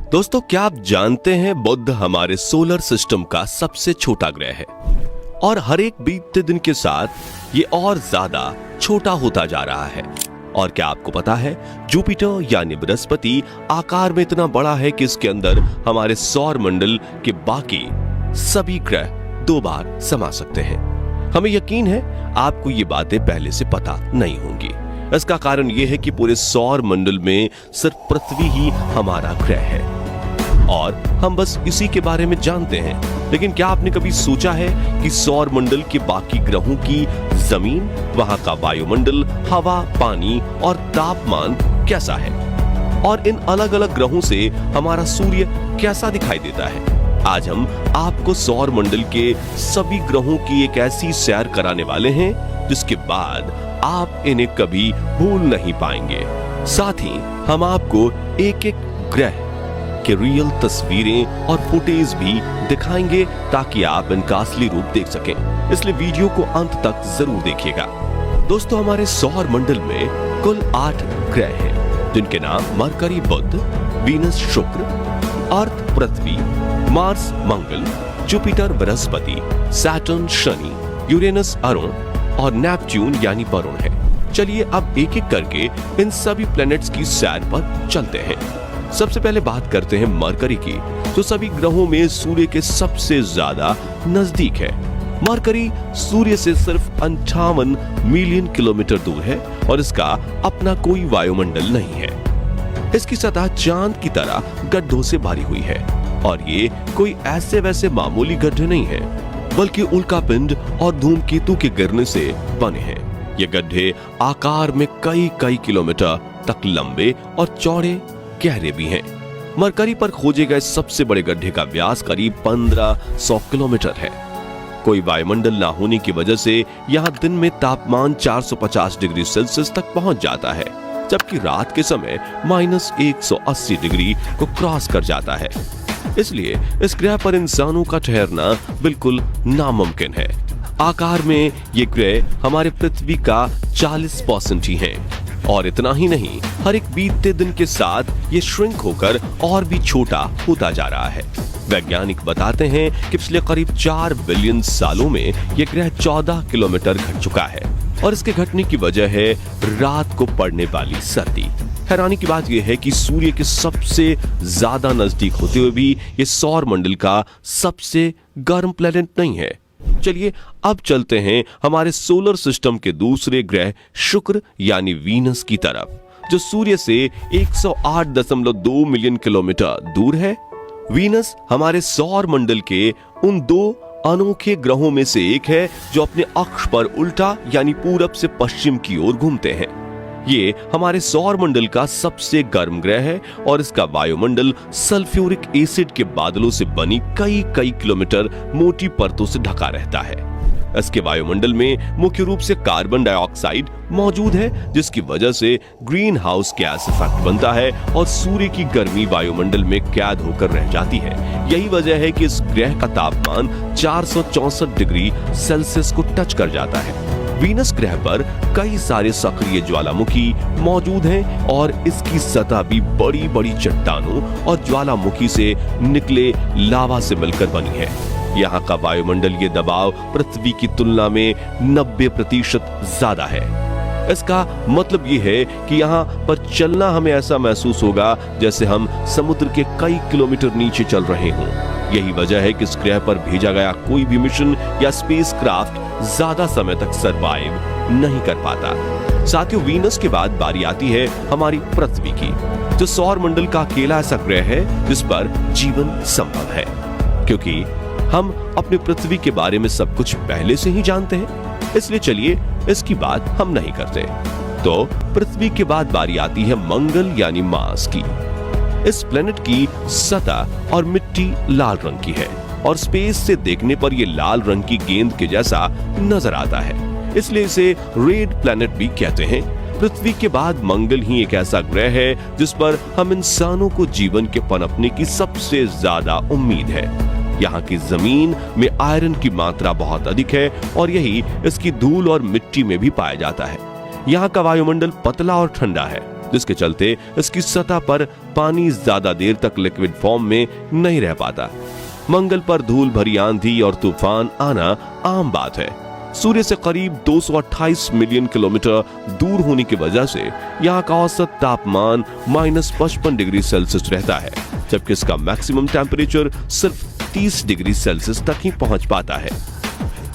दोस्तों, क्या आप जानते हैं बुध हमारे सोलर सिस्टम का सबसे छोटा ग्रह है और हर एक बीतते दिन के साथ ये और ज्यादा छोटा होता जा रहा है। और क्या आपको पता है, जुपिटर यानी बृहस्पति आकार में इतना बड़ा है कि इसके अंदर हमारे सौर मंडल के बाकी सभी ग्रह 2 बार समा सकते हैं। हमें यकीन है आपको ये बातें पहले से पता नहीं होंगी। इसका कारण यह है कि पूरे सौर मंडल में सिर्फ पृथ्वी ही हमारा ग्रह है और हम बस इसी के बारे में जानते हैं। लेकिन क्या आपने कभी सोचा है कि सौर मंडल के बाकी ग्रहों की जमीन, वहां का वायुमंडल, हवा, पानी और तापमान कैसा है और इन अलग अलग ग्रहों से हमारा सूर्य कैसा दिखाई देता है? आज हम आपको सौर मंडल के सभी ग्रहों की एक ऐसी सैर कराने वाले हैं जिसके बाद आप इन्हें कभी भूल नहीं पाएंगे। साथ ही हम आपको एक एक ग्रह के रियल तस्वीरें और फुटेज भी दिखाएंगे ताकि आप इनका असली रूप देख सकें। इसलिए वीडियो को अंत तक जरूर देखिएगा। दोस्तों, हमारे सौर मंडल में कुल 8 ग्रह हैं जिनके नाम मरकरी बुध, वीनस शुक्र, अर्थ पृथ्वी, मार्स मंगल, जुपिटर बृहस्पति, सैटर्न शनि, यूरेनस अरुण और नेपच्यून यानी वरुण है। चलिए अब एक एक करके इन सभी प्लैनेट्स की सैर पर चलते हैं। सबसे पहले बात करते हैं मरकरी की, जो सभी ग्रहों में सूर्य के सबसे ज्यादा नजदीक है। मरकरी सूर्य से सिर्फ 58 मिलियन किलोमीटर दूर है और इसका अपना कोई वायुमंडल नहीं है। इसकी सतह चांद की तरह गड्ढों से भरी हुई है और ये कोई ऐसे वैसे मामूली गड्ढे नहीं है, बल्कि उल्कापिंड और धूमकेतु के गिरने से बने हैं। ये गड्ढे आकार में कई कई किलोमीटर तक लंबे और चौड़े गहरे भी हैं। मरकरी पर खोजे गए सबसे बड़े गड्ढे का व्यास करीब 1500 किलोमीटर है। कोई वायुमंडल ना होने की वजह से यहाँ दिन में तापमान 450 डिग्री सेल्सियस तक पहुंच जाता है, जबकि रात के समय -180 डिग्री को क्रॉस कर जाता है। इसलिए इस ग्रह पर इंसानों का ठहरना बिल्कुल नामुमकिन है। आकार में ये ग्रह हमारे पृथ्वी का 40% ही है और इतना ही नहीं, हर एक बीतते दिन के साथ ये श्रिंक होकर और भी छोटा होता जा रहा है। वैज्ञानिक बताते हैं कि पिछले करीब 4 बिलियन सालों में ये ग्रह 14 किलोमीटर घट चुका है और इसके घटने की वजह है रात को पड़ने वाली सर्दी। हैरानी की बात यह है कि सूर्य के सबसे ज्यादा नजदीक होते हुए भी ये सौर मंडल का सबसे गर्म प्लेनेट नहीं है। चलिए अब चलते हैं हमारे सोलर सिस्टम के दूसरे ग्रह शुक्र यानी वीनस की तरफ, जो सूर्य से 108.2 मिलियन किलोमीटर दूर है। वीनस हमारे सौर मंडल के उन 2 अनोखे ग्रहों में से एक है जो अपने अक्ष पर उल्टा यानी पूरब से पश्चिम की ओर घूमते हैं। ये हमारे सौर मंडल का सबसे गर्म ग्रह है और इसका वायुमंडल सल्फ्यूरिक एसिड के बादलों से बनी कई कई किलोमीटर मोटी परतों से ढका रहता है। इसके वायुमंडल में मुख्य रूप से कार्बन डाइऑक्साइड मौजूद है, जिसकी वजह से ग्रीन हाउस गैस इफेक्ट बनता है और सूर्य की गर्मी वायुमंडल में कैद होकर रह जाती है। यही वजह है कि इस ग्रह का तापमान 464 डिग्री सेल्सियस को टच कर जाता है। वीनस ग्रह पर कई सारे सक्रिय ज्वालामुखी मौजूद हैं और इसकी सतह भी बड़ी बड़ी चट्टानों और ज्वालामुखी से निकले लावा से मिलकर बनी है। यहाँ का वायुमंडल ये दबाव पृथ्वी की तुलना में 90% ज्यादा है। इसका मतलब ये है कि यहाँ पर चलना हमें ऐसा महसूस होगा जैसे हम समुद्र के कई किलोमीटर नीचे चल रहे हों। यही वजह है कि इस ग्रह पर भेजा गया कोई भी मिशन या स्पेसक्राफ्ट ज्यादा समय तक सरवाइव नहीं कर पाता। साथियों, वीनस के बाद बारी आती है हमारी पृथ्वी की, जो सौर मंडल का अकेला ऐसा ग्रह है जिस पर जीवन संभव है। क्योंकि हम अपनी पृथ्वी के बारे में सब कुछ पहले से ही जानते हैं, इसलिए चलिए इसकी बात हम नहीं करते। तो पृथ्वी के बाद बारी आती है मंगल यानी मार्स की। इस प्लेनेट की सतह और मिट्टी लाल रंग की है और स्पेस से देखने पर यह लाल रंग की गेंद के जैसा नजर आता है, इसलिए इसे रेड प्लेनेट भी कहते हैं। पृथ्वी के बाद मंगल ही एक ऐसा ग्रह है जिस पर हम इंसानों को जीवन के पनपने की सबसे ज्यादा उम्मीद है। यहाँ की जमीन में आयरन की मात्रा बहुत अधिक है और यही इसकी धूल और मिट्टी में भी पाया जाता है। यहाँ का वायुमंडल पतला और ठंडा है जिसके चलते इसकी सतह पर पानी ज्यादा देर तक लिक्विड फॉर्म में नहीं रह पाता। मंगल पर धूल भरी आंधी और तूफान आना आम बात है। सूर्य से करीब 228 मिलियन किलोमीटर दूर होने की वजह से यहाँ का औसत तापमान -55 डिग्री सेल्सियस रहता है, जबकि इसका मैक्सिमम टेम्परेचर सिर्फ 30 डिग्री सेल्सियस तक ही पहुंच पाता है।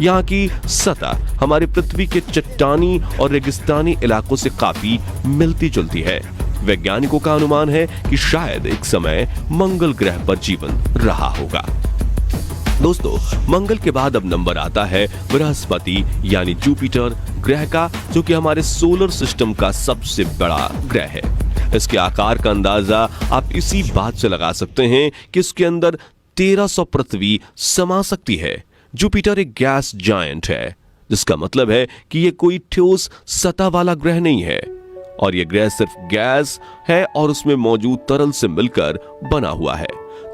यहाँ की सतह हमारे पृथ्वी के चट्टानी और रेगिस्तानी इलाकों से काफी मिलती जुलती है। वैज्ञानिकों का अनुमान है कि शायद एक समय मंगल ग्रह पर जीवन रहा होगा। दोस्तों, मंगल के बाद अब नंबर आता है बृहस्पति यानी जुपिटर ग्रह का, जो कि हमारे सोलर सिस्टम का सबसे बड़ा ग्रह है। इसके आकार का अंदाजा आप इसी बात से लगा सकते हैं कि इसके अंदर 1300 पृथ्वी समा सकती है। जुपिटर एक गैस जायंट है, जिसका मतलब है कि यह कोई ठोस सतह वाला ग्रह नहीं है, और यह ग्रह सिर्फ गैस है और उसमें मौजूद तरल से मिलकर बना हुआ है।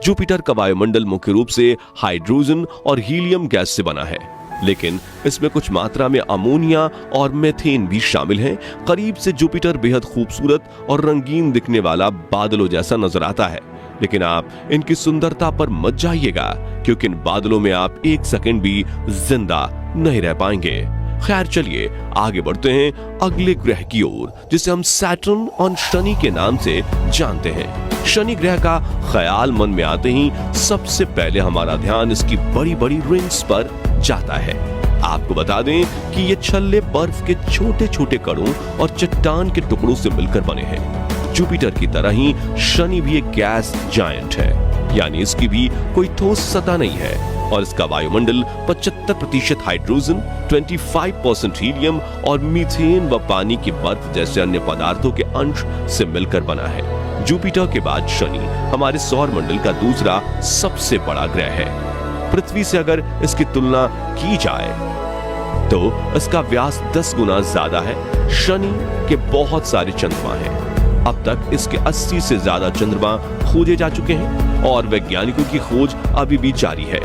जुपिटर का वायुमंडल मुख्य रूप से हाइड्रोजन और हीलियम गैस से बना है, लेकिन इसमें कुछ मात्रा में अमोनिया और मीथेन भी शामिल हैं। करीब से जुपिटर बेहद खूबसूरत और रंगीन दिखने वाला बादलों जैसा नजर आता है, लेकिन आप इनकी सुंदरता पर मत जाइएगा, क्योंकि इन बादलों में आप एक सेकंड भी जिंदा नहीं रह पाएंगे। खैर, चलिए आगे बढ़ते हैं अगले ग्रह की ओर, जिसे हम सैटर्न और शनि के नाम से जानते हैं। शनि ग्रह का ख्याल मन में आते ही सबसे पहले हमारा ध्यान इसकी बड़ी बड़ी रिंग्स पर जाता है। आपको बता दें कि ये छल्ले बर्फ के छोटे छोटे कणों और चट्टान के टुकड़ों से मिलकर बने हैं। जुपिटर की तरह ही शनि भी एक गैस जायंट है, यानी इसकी भी कोई ठोस सतह नहीं है, और इसका वायुमंडल 75% हाइड्रोजन, 25% हीलियम और मीथेन व पानी की बर्फ जैसे अन्य पदार्थों के अंश से मिलकर बना है। जुपिटर के बाद शनि हमारे सौर मंडल का दूसरा सबसे बड़ा ग्रह है। पृथ्वी से अगर इसकी तुलना की जाए तो इसका व्यास 10 गुना ज्यादा है। शनि के बहुत सारे चंद्रमा हैं। अब तक इसके 80 से ज्यादा चंद्रमा खोजे जा चुके हैं और वैज्ञानिकों की खोज अभी भी जारी है।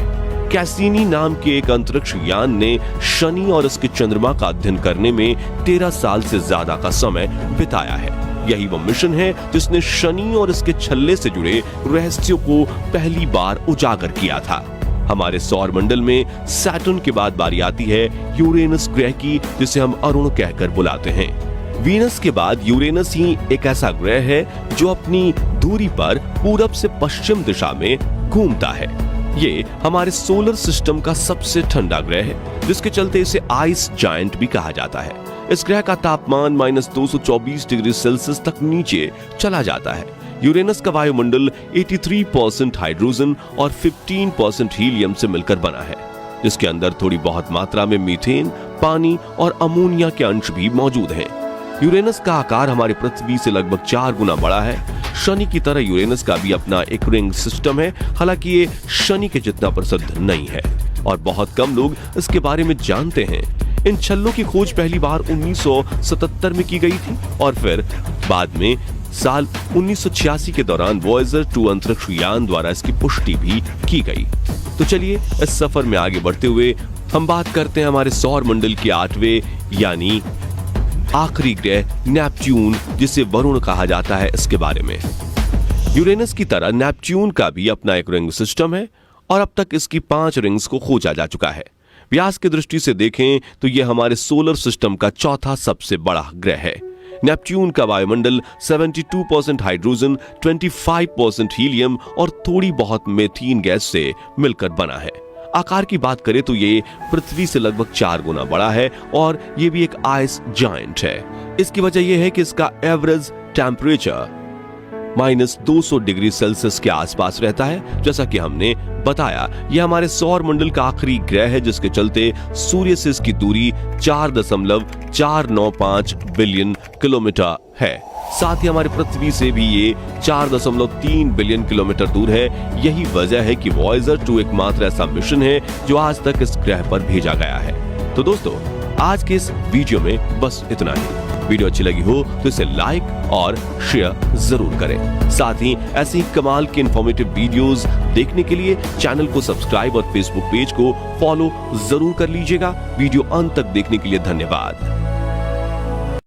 कैसिनी नाम के एक अंतरिक्ष यान ने शनि और इसके चंद्रमा का अध्ययन करने में 13 साल से ज्यादा का समय बिताया है। यही वो मिशन है जिसने शनि और इसके छल्ले से जुड़े रहस्यों को पहली बार उजागर किया था। हमारे सौर मंडल में सैटर्न के बाद बारी आती है यूरेनस ग्रह की, जिसे हम अरुण कहकर बुलाते हैं। वीनस के बाद यूरेनस ही एक ऐसा ग्रह है जो अपनी दूरी पर पूरब से पश्चिम दिशा में घूमता है। ये हमारे सोलर सिस्टम का सबसे ठंडा ग्रह है, जिसके चलते इसे आइस जायंट भी कहा जाता है। इस ग्रह का तापमान -224 डिग्री सेल्सियस तक नीचे चला जाता है। यूरेनस का वायुमंडल 83% हाइड्रोजन और 15% हीलियम से मिलकर बना है, जिसके अंदर थोड़ी बहुत मात्रा में मीथेन, पानी और अमोनिया के अंश भी मौजूद हैं। यूरेनस का आकार हमारी पृथ्वी से लगभग 4 गुना बड़ा है। शनि की तरह यूरेनस का भी अपना एक रिंग सिस्टम है, हालांकि ये शनि के जितना प्रसिद्ध नहीं है और बहुत कम लोग इसके बारे में जानते हैं। इन छल्लों की खोज पहली बार 1977 में की गई थी और फिर बाद में साल 1986 के दौरान वॉयेजर 2 अंतरिक्ष यान द्वारा इसकी पुष्टि भी की गई। तो चलिए इस सफर में आगे बढ़ते हुए हम बात करते हैं हमारे सौर मंडल के 8वें यानी आखिरी ग्रह नेपच्यून, जिसे वरुण कहा जाता है, इसके बारे में। यूरेनस की तरह नेपच्यून का भी अपना एक रिंग सिस्टम है और अब तक इसकी 5 रिंग्स को खोजा जा चुका है। व्यास की दृष्टि से देखें तो यह हमारे सोलर सिस्टम का चौथा सबसे बड़ा ग्रह है। नेपच्यून का वायुमंडल 72% हाइड्रोजन, 25% हीलियम और थोड़ी बहुत मीथेन गैस से मिलकर बना है। आकार की बात करें तो ये पृथ्वी से लगभग 4 गुना बड़ा है और ये भी एक आइस जायंट है। इसकी वजह यह है कि इसका एवरेज टेम्परेचर -200 डिग्री सेल्सियस के आसपास रहता है। जैसा कि हमने बताया, यह हमारे सौर मंडल का आखिरी ग्रह है, जिसके चलते सूर्य से इसकी दूरी 4.495 बिलियन किलोमीटर है। साथ ही हमारी पृथ्वी से भी ये 4.3 बिलियन किलोमीटर दूर है। यही वजह है कि वॉयेजर 2 एकमात्र ऐसा मिशन है जो आज तक इस ग्रह पर भेजा गया है। तो दोस्तों, आज के इस वीडियो में बस इतना ही। वीडियो अच्छी लगी हो तो इसे लाइक और शेयर जरूर करें। साथ ही ऐसे ही कमाल के इंफॉर्मेटिव वीडियोस देखने के लिए चैनल को सब्सक्राइब और फेसबुक पेज को फॉलो जरूर कर लीजिएगा। वीडियो अंत तक देखने के लिए धन्यवाद।